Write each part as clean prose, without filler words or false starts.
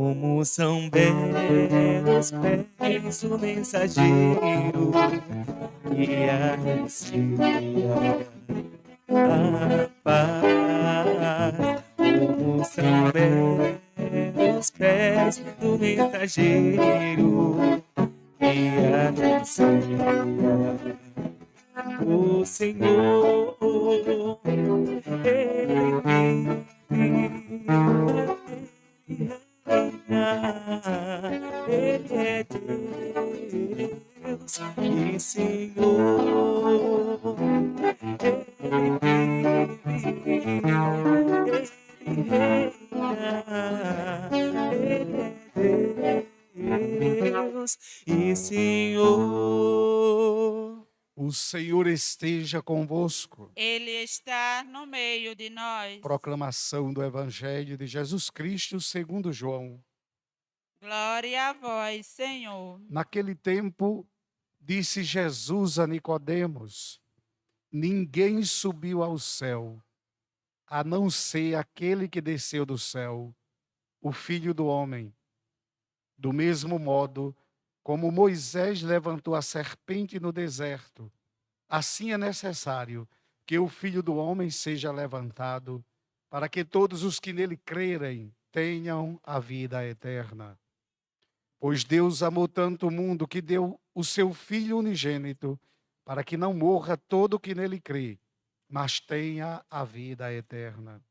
Como são belos pés o mensageiro que anuncia a paz. Como são belos pés do mensageiro que anuncia o Senhor. Ele Ele é Deus e Senhor. Ele reina. Ele é Deus e Senhor. O Senhor esteja convosco. Ele está no meio de nós. Proclamação do Evangelho de Jesus Cristo segundo João. Glória a vós, Senhor. Naquele tempo, disse Jesus a Nicodemos: ninguém subiu ao céu, a não ser aquele que desceu do céu, o Filho do Homem. Do mesmo modo, como Moisés levantou a serpente no deserto, assim é necessário que o Filho do Homem seja levantado, para que todos os que nele crerem tenham a vida eterna. Pois Deus amou tanto o mundo que deu o seu Filho unigênito, para que não morra todo o que nele crê, mas tenha a vida eterna.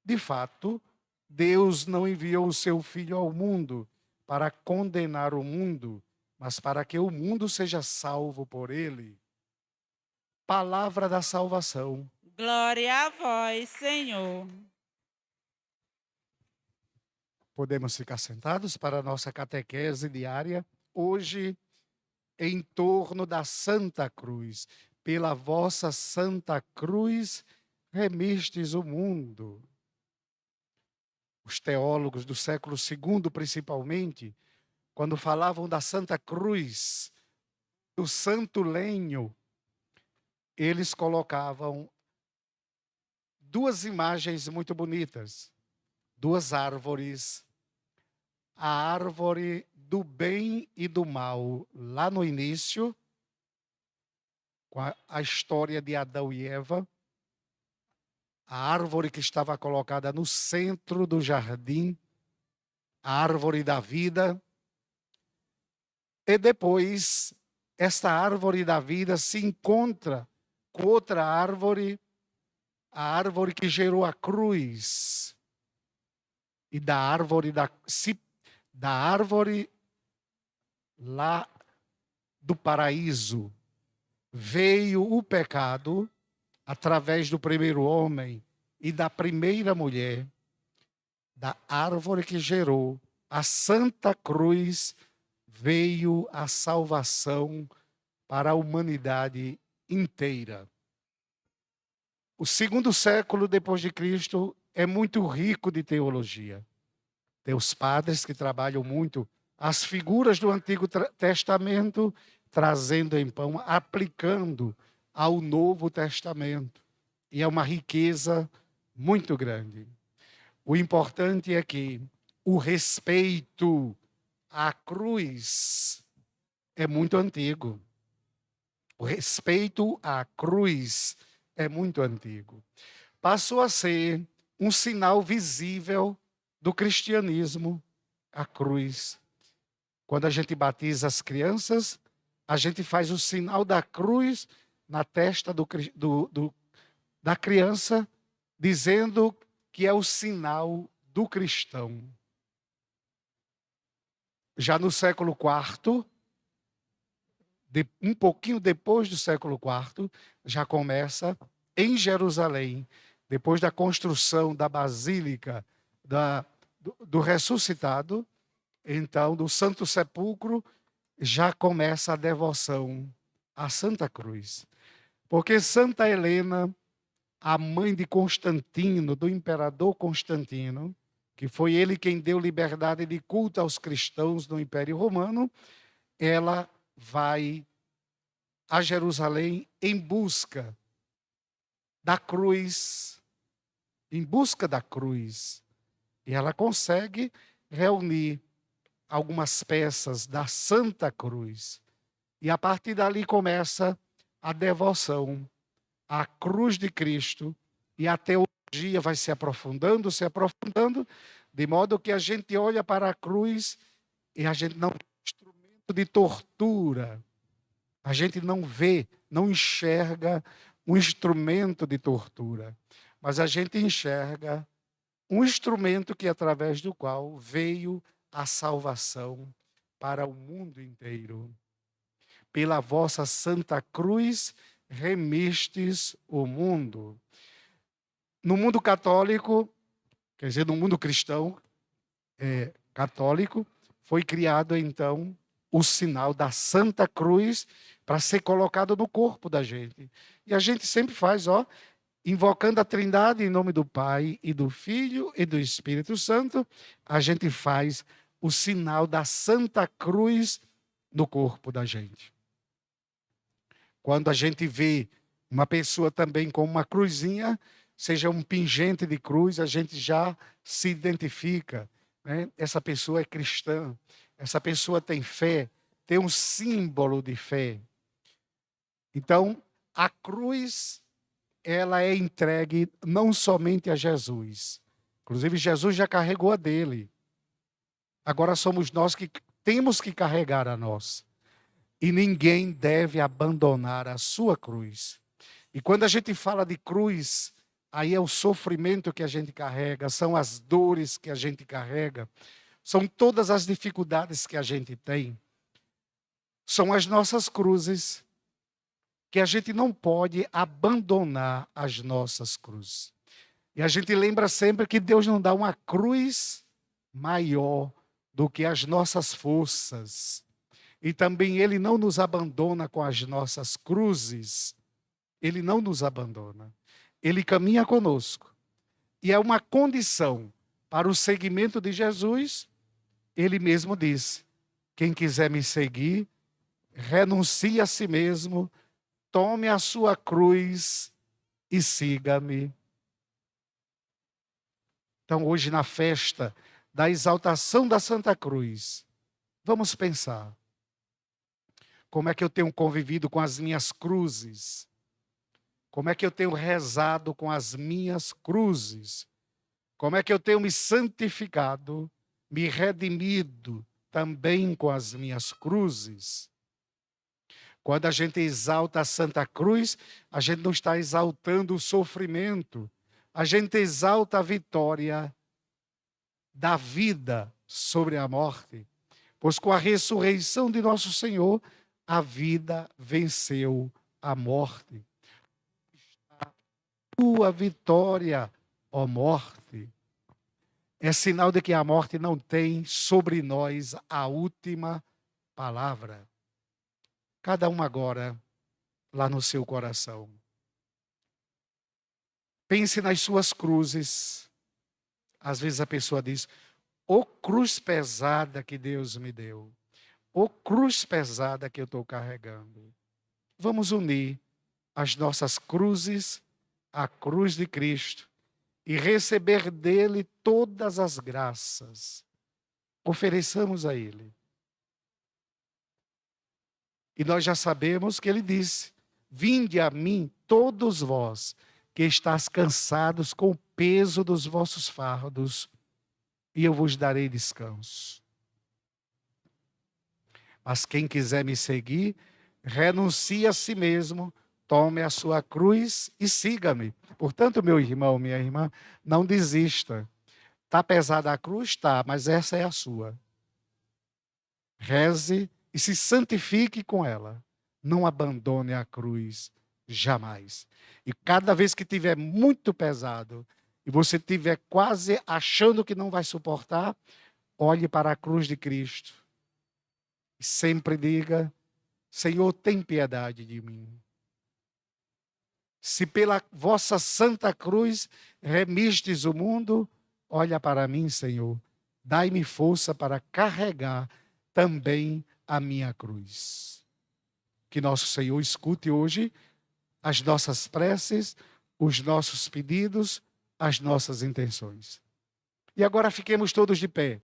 De fato, Deus não enviou o seu Filho ao mundo para condenar o mundo, mas para que o mundo seja salvo por ele. Palavra da salvação. Glória a vós, Senhor. Podemos ficar sentados para a nossa catequese diária, hoje em torno da Santa Cruz. Pela vossa Santa Cruz, remistes o mundo. Os teólogos do século II, principalmente, quando falavam da Santa Cruz, do Santo Lenho, eles colocavam duas imagens muito bonitas, duas árvores, a árvore do bem e do mal, lá no início, com a história de Adão e Eva, a árvore que estava colocada no centro do jardim, a árvore da vida, e depois esta árvore da vida se encontra com outra árvore, a árvore que gerou a cruz, e da árvore lá do paraíso veio o pecado através do primeiro homem e da primeira mulher, da árvore que gerou a Santa Cruz, veio a salvação para a humanidade inteira. O segundo século depois de Cristo é muito rico de teologia. Tem os padres que trabalham muito as figuras do Antigo Testamento, trazendo em pão, aplicando ao Novo Testamento. E é uma riqueza muito grande. O importante é que o respeito à cruz é muito antigo. O respeito à cruz é muito antigo. Passou a ser um sinal visível do cristianismo, a cruz. Quando a gente batiza as crianças, a gente faz o sinal da cruz na testa da criança, dizendo que é o sinal do cristão. Já no século IV, um pouquinho depois do século IV, já começa em Jerusalém, depois da construção da Basílica do ressuscitado, então do Santo Sepulcro, já começa a devoção à Santa Cruz. Porque Santa Helena, a mãe de Constantino, do imperador Constantino, que foi ele quem deu liberdade de culto aos cristãos no Império Romano, ela vai a Jerusalém em busca da cruz, E ela consegue, reunir algumas peças da Santa Cruz. E a partir dali começa a devoção à cruz de Cristo, e a teologia vai se aprofundando, de modo que a gente olha para a cruz e a gente não vê instrumento de tortura. A gente não vê, não enxerga um instrumento de tortura, mas a gente enxerga um instrumento que através do qual veio a salvação para o mundo inteiro. Pela vossa Santa Cruz remistes o mundo. No mundo católico, quer dizer, no mundo cristão católico, foi criado então o sinal da Santa Cruz para ser colocado no corpo da gente. E a gente sempre faz, invocando a Trindade em nome do Pai e do Filho e do Espírito Santo, a gente faz o sinal da Santa Cruz no corpo da gente. Quando a gente vê uma pessoa também com uma cruzinha, seja um pingente de cruz, a gente já se identifica, né? Essa pessoa é cristã, essa pessoa tem fé, tem um símbolo de fé. Então, a cruz, ela é entregue não somente a Jesus. Inclusive, Jesus já carregou a dele. Agora somos nós que temos que carregar a nossa. E ninguém deve abandonar a sua cruz. E quando a gente fala de cruz, aí é o sofrimento que a gente carrega, são as dores que a gente carrega, são todas as dificuldades que a gente tem. São as nossas cruzes, que a gente não pode abandonar as nossas cruzes. E a gente lembra sempre que Deus não dá uma cruz maior do que as nossas forças. E também Ele não nos abandona com as nossas cruzes. Ele não nos abandona. Ele caminha conosco. E é uma condição para o seguimento de Jesus. Ele mesmo diz: quem quiser me seguir, renuncie a si mesmo, tome a sua cruz e siga-me. Então, hoje, na festa da exaltação da Santa Cruz, vamos pensar: como é que eu tenho convivido com as minhas cruzes? Como é que eu tenho rezado com as minhas cruzes? Como é que eu tenho me santificado, me redimido também com as minhas cruzes? Quando a gente exalta a Santa Cruz, a gente não está exaltando o sofrimento, a gente exalta a vitória da vida sobre a morte. Pois com a ressurreição de nosso Senhor, a vida venceu a morte. A tua vitória, ó morte, é sinal de que a morte não tem sobre nós a última palavra. Cada um agora, lá no seu coração, pense nas suas cruzes. Às vezes a pessoa diz: ô cruz pesada que Deus me deu, ô cruz pesada que eu estou carregando. Vamos unir as nossas cruzes à cruz de Cristo e receber dele todas as graças. Ofereçamos a ele. E nós já sabemos que ele disse: vinde a mim todos vós que estáis cansados com o peso dos vossos fardos, e eu vos darei descanso. Mas quem quiser me seguir, renuncie a si mesmo, tome a sua cruz e siga-me. Portanto, meu irmão, minha irmã, não desista. Está pesada a cruz? Está, mas essa é a sua. Reze e se santifique com ela. Não abandone a cruz jamais. E cada vez que tiver muito pesado e você estiver quase achando que não vai suportar, olhe para a cruz de Cristo. E sempre diga: Senhor, tem piedade de mim. Se pela vossa Santa Cruz remistes o mundo, olha para mim, Senhor. Dai-me força para carregar também a minha cruz. Que nosso Senhor escute hoje as nossas preces, os nossos pedidos, as nossas intenções. E agora fiquemos todos de pé.